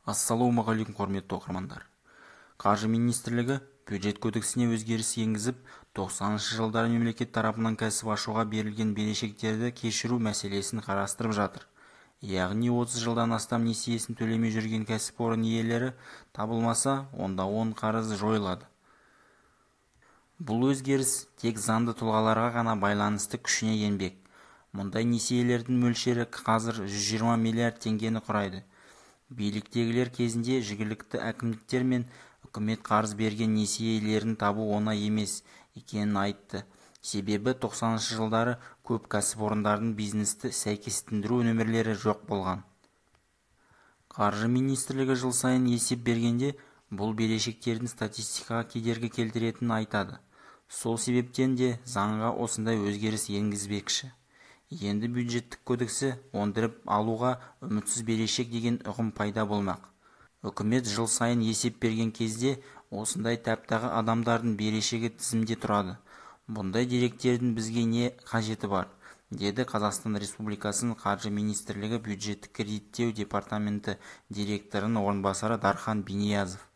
Ассалаумағалейкум, құрметті оқырмандар. Қаржы министрлігі бюджет кодексіне өзгеріс енгізіп, 90-шы жылдары мемлекет тарапынан кәсіп ашуға берілген берешектерді кешіру мәселесін қарастырып жатыр. Яғни 30 жылдан астам несиесін төлемей жүрген кәсіпорын иелері табылмаса, онда оның қарызы жойылады. Бұл өзгеріс тек заңды тұлғаларға ғана байланысты күшіне енбек. Мұндай несиелердің мөлшері қазір 120 миллиард теңгені құрайды. Биліктегілер кезінде жергілікті әкімдіктер мен үкімет қарыз берген несиелерін табу оңай емес екенін айтты. Себебі 90-шы жылдары көп кәсіпорындардың бизнесті сәйкестендіру нөмірлері жоқ болған. Қаржы министрлігі жыл сайын есеп бергенде бұл берешектердің статистикаға кедергі келтіретінін айтады. Сол себептен де заңға осындай өзгеріс енгізбекші. Енді бюджеттік кодексі оңдырып алуға үмітсіз берешек деген ұғым пайда болмақ. Үкімет жыл сайын есеп берген кезде осындай таптағы адамдардың берешегі тізімде тұрады. Бұндай деректердің бізге не қажеті бар, деді Қазақстан Республикасының Қаржы министрлігі бюджеттік кредиттеу департаменті директорының орынбасары Дархан Бениязов.